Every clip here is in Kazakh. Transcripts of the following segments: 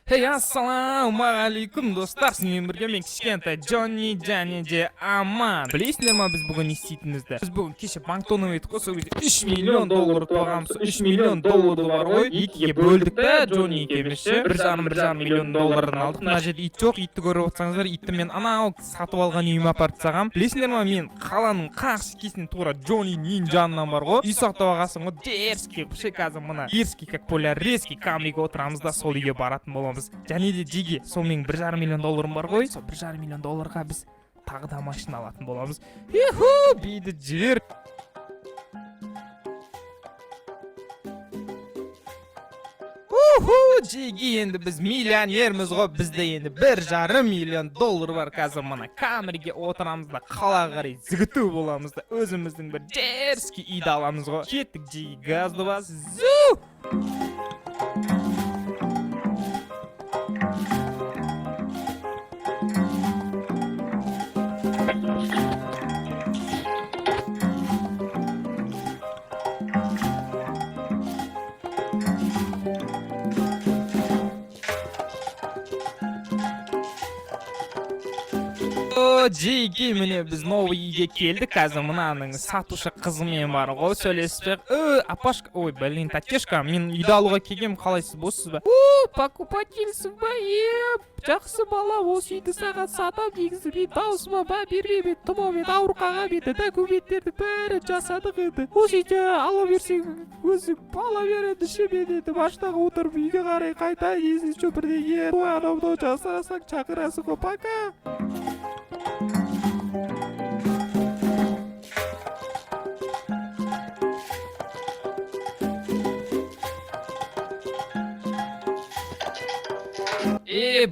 Hey, ассалаумағалейкум достар, сізбен бірге мен кішкентай Джонни және де Аман. Білесіңдер ма біз бүгін не істейтінімізді? Біз бүгін кеше банктоны едік қой, сол кезде $3 миллион ұтпағанбыз. $3 миллион бар ғой, екіге бөлдік та, Джонни екеуміз ше. 1,5 миллион доллардан алдық. Мына жерде ит жоқ, итті көріп отырсаңыздар, итті мен анау сатып алған үйіме апарып тастағам. Білесіңдер ма, мен қаланың қақ шекесінен тура Джоннидің жанынан бар ғой. Үй сақтап алғасын ғой, дерзкий, қазір мына дерзкий, как полярезкий камераға отырамыз да сол үйге баратын боламыз. Және де Джиги, сол менің $1,5 миллион бар ғой, сол $1,5 миллионға біз тағы да машина алатын боламыз. Бейді жібер. Джиги, енді біз миллионерміз ғой, бізде енді $1,5 миллион бар. Қазір мына камераға отырамыз да қалаға қарай зігіту боламыз да өзіміздің бір дерзкий үйді аламыз ғой. Кеттік Джиги, газды бас. Джиги, міне біз новый үйге келдік. Қазір мынаның сатушы қызымен бар ғой, сөйлеспек. Апашка, ой, блин, татешка, мен үйді алуға келгем, қалайсыз, боссыз ба? Покупательсің ба, жақсы бала, осы үйді саған сатам дегізіп, даусыма ба бермей, тұмаумен ауруханаға беті документтерді бәрі жасадық еді. Осы үйде ала берсең, өзі бала береді, шемен еді, машинаға отырып үйге қарай қайта, езі шөпірдегі, анау жасасаң шақырасың ғой, пока.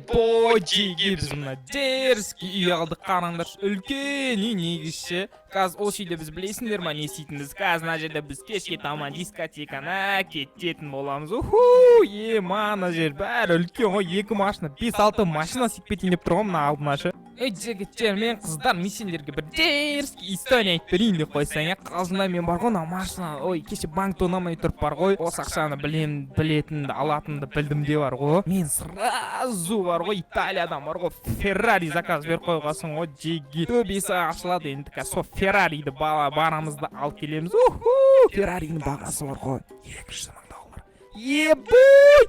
Бой, Джиги, біз мына дерзкий үй алдық, қараңдар, үлкен үй негізші. Қазір осы үйде біз білесіңдер ма не істейтінбіз? Қазір мына жерде біз кешке таман дискотекана кететін боламыз. Мына жер бәрі үлкен ғой, 2 машина, 5-6 машина секпетейін деп тұрғым мына алдымашы. Жігіттер мен қыздар, мен сендерге бір дерзкий история айтып берейін деп қойсаң, қалжыңда мен бар ғой, машина, ой, кеше банкта ойнамай тұрып бар ғой, осы ақшаны білетінді, алатынды білдім де бар ғой. Мен сразу бар ғой, Италиядан бар ғой, Феррари заказ беріп қойғасын ғой, Джиги. Төбесі ашылады енді, сол Феррариді барамызды алып келеміз. Феррарinin бағасы бар ғой, $200 мың. Ебой!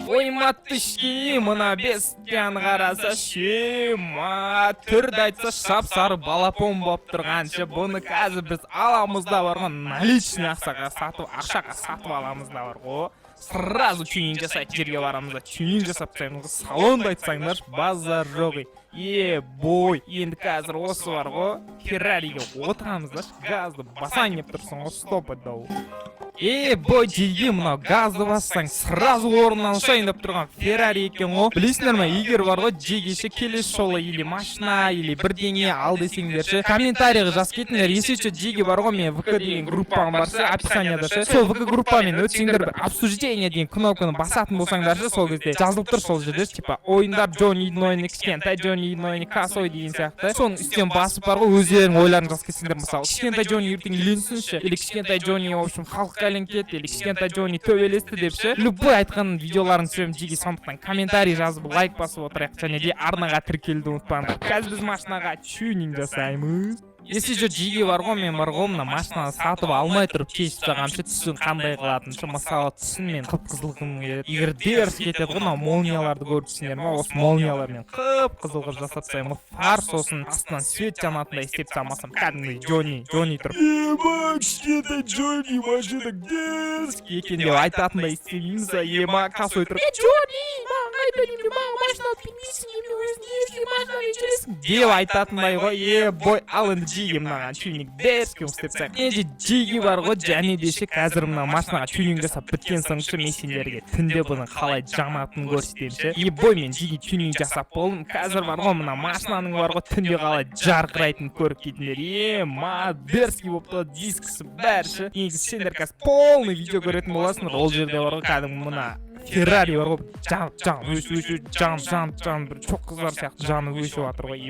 Ойма түшке, мына бестен қараса шема, түрді айтса шап-сары балапон боп тұрғанша, бұны қазір біз аламызда барған наличный ақшаға сатып аламызда бар ғой. Сразу тюнинг жасайды, жерге барамызда тюнинг жасап тастаймыз, салонда айтсаңдар, базар жоқ. Бой, енді қазір осы бар ғой, Феррариге отырамызда, газды басаң еп тұрсың ғой, стоп дау. Бой, Джиги, мынау газды бассаң, сразу орнынан ұшайын деп тұрған Феррари екен ғой. Білесіңдер ме, егер бар ғой, Джигиші келесі жолы или машина, или бірдеңе ал десеңдерші, комментарийға жазып кетіңдер. Есейші Джиги бар ғой, мен ВК деген группам барсы, описанияда ше. Сол ВК группамен өтсеңдер, бір обсуждение деген кнопканы басатын болсаңдаршы, сол кезде жазылып тұр сол жерде, типа ойындар Джоннидің ойыны, кішкентай Джоннидің ойыны, косой деген сияқты. Соның үстен басып бар ғой, өздерің ойларын жазып кетсеңдер, мысалы, кішкентай Джонни ертең үйленсінші, или кішкентай Джонни, в общем, халыққа кетті, или кішкентай Джонни төбелесті депші. Любой айтқан видеоларын түсіремін Джиги, сондықтан комментарий жазып, лайк басып отырайық, және де арнаға тіркелуді ұмытпаңдар. Қазір біз машинаға тюнинг жасаймыз. Если же Джиги бар ғой, мен бар ғой, мына машинаны сатып алмай тұрып кешіп тастағанша түсін қандай қылатыншы, мысалы түсін мен қып-қызылғым келеді. Егер дерс кетеді ғой, мына молнияларды көріп түсінер ма, осы молниялармен қып-қызыл қылып жасап тастаймын ғой, фар сосын астынан свет жанатындай істеп тастамасам, кәдімгідей Джонни тұрып, кішкентай Джонни машина дерс екен деп айтатындай істемейміз, косой тұрып, Джонни, маған айта маған машина алып келмейсің, неме өзің еркек машинамен жүресің деп айтатындай ғой. Бой, ал енді Джиге мынаған тюнинг дерзкий істеп тастайық. Енді Джиге бар ғой, және десе қазір мына машинаға тюнинг жасап біткен соңшы мен сендерге түнде бұны қалай жанатынын көрсетемін. Бой, мен Джиге тюнинг жасап болдым. Қазір бар ғой мына машинаның бар ғой түнде қалай жарқырайтынын көріп кетіңдер. Дерзкий болып тұр, дискісі бәрі. Негізі сендер қазір полный видео көретін боласыңдар. Ол жерде бар ғой кәдімгі мына Феррари бар ғой, жан бір çok қыздар сияқты жаны өсіп жатыр ғой.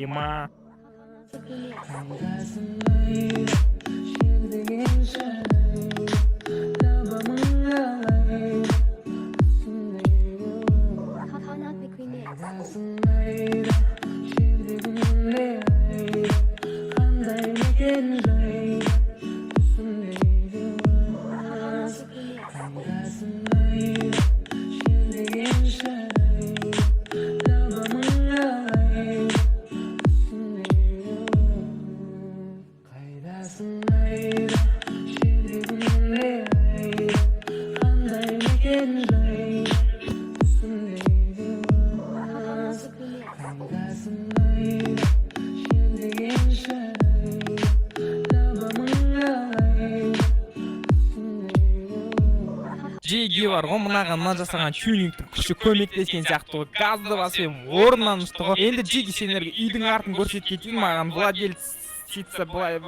Джиге бар ғой, мына жасаған тюнингтің күші көмектескен сияқты ғой. Газды басып орнынан ұшты ғой. Енді Джиге сендерге үйдің артын көрсеткен маған владелец сөйтсе былай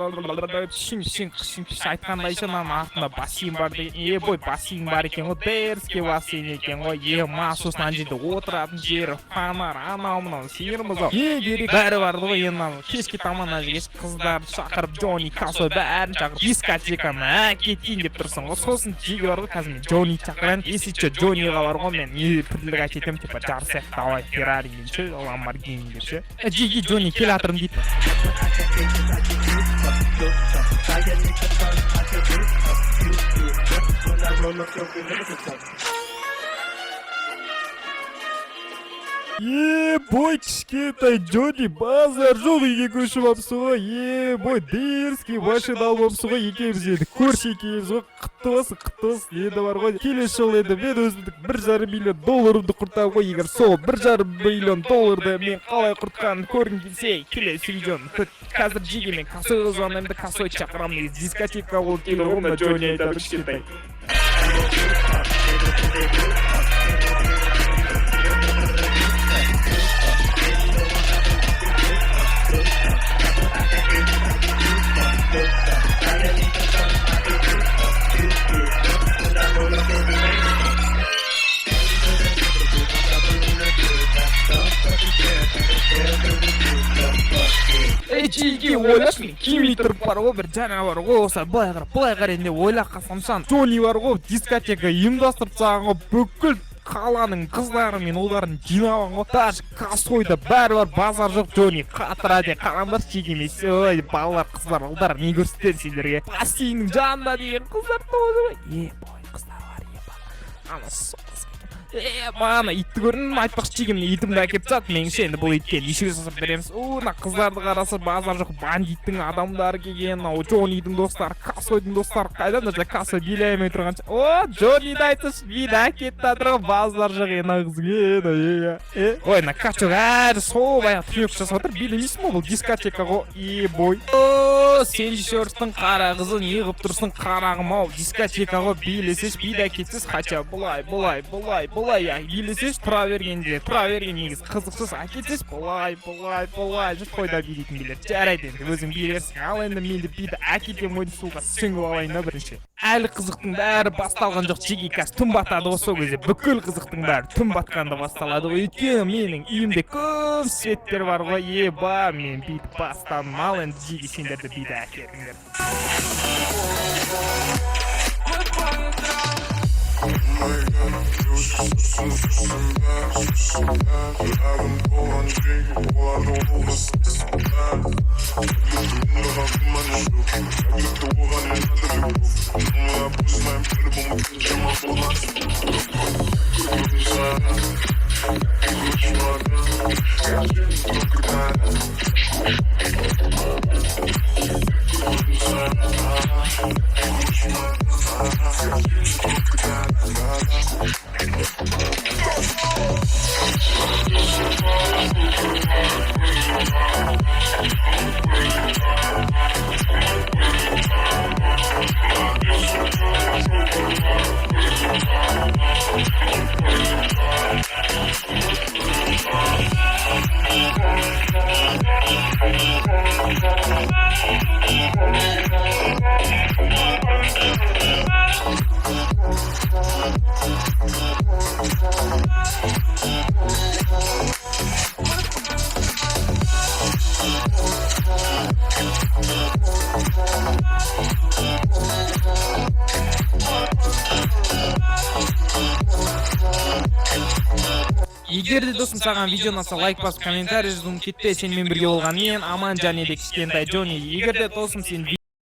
айтқандай мынаның артында бассейн бар деген. Бой, бассейн бар екен ғой, дерзкий бассейн екен ғой. Сосын ана жерде отыратын жері, фонар, анау мынау сиырмыз ғой. Керек бәрі бар ғой. Енді кешке таман кеш қыздарды шақырып, Джонни, Касой бәрін шақырып, дискотеканы әкетейін деп тұрсың ғой. Сосын Джиге бар ғой, қазір мен Джонни шақырайын. Если че Джонниға бар ғой, мен пірлік әкетемін, типа жарсақ давай Ферраримен ше, Ламборгини деп ше. Джиге Джонни кел атырым дейді. Бой, кішкентай Джонни базар жоқ үйге көшіп алыпсың ғой. Бой, дерзкий машина алып алыпсың ғой. Екеуміз енді көрші екеуміз ғой. Құтты болсын. Енді бар ғой, келесі жолы енді мен өзімдік $1,5 миллион құртамын ғой. Егер сол $1,5 миллион мен қалай құртқанын көргің келсе, келесі видеоны күт. Қазір Джиге мен Касойға звондаймын да Касой шақырамын. Дискотека болып келді ғой, мына Джонни айтады кішкентай. Джиге ойлашы, мен келмей тұрып бар ғой, бір жаңа бар ғой, осы былай қарайын деп ойлап қалсам, Джонни бар ғой, дискотека ұйымдастырып тастаған ғой, бүкіл қаланың қыздары мен оларын жинаған ғой. Даже Касойда бәрі бар, базар жоқ. Джонни қатыра де қараңдар, Джиге емес. Ой, балалар, қыздар, ұлдар не көрсетер сендерге? Бассейннің жанында деген қыздар тоже ғой. Бой, қыздар бар, ана соғыс. Мана итті көрдің, айтпақшы Джиге мен итімді әкеп тастады. Меніңше енді бұл итке нешеге жасап береміз. Мына қыздарды қараса базар жоқ, бандиттің адамдары келген. Джоннидің достары, Касойдың достары қайда? Мына Касой билемей тұрғанша. Джонниді айтыш, биді әкетті атырға базар жоқ енағызген. Ой, мына Касой әрі сол баяғы түнек жасап отыр. Билемейсің ма бұл дискотека ғой? Бой. Сен жешерістің қара қызы, не қып тұрсың қарағым ау? Дискотека ғой, билесеш, биді әкетсіз, қача бұлай билесеш, тұра берген негіз қызықсыз әкетсеш, бұлай жүр қойда билейтін билер. Жарайды енді өзің билерсің. Ал енді мен де биді әкетем ойды суға сүңгіп алайын да бірінші. Әлі қызықтың бәрі басталған жоқ. Джиге қазір түн батады ғой, сол кезде бүкіл қызықтың бәрі түн батқанда басталады ғой. Өйткені менің үйімде көп светтер бар ғой. Мен биді бастадым. Ал енді Джиге сендерді биді әкетіңдер. Егер де досым саған видео ұнаса лайк басып комментарий жазуын кетпе. Сенімен бірге болған мен Аман және де кішкентай Джонни. Егер де досым сен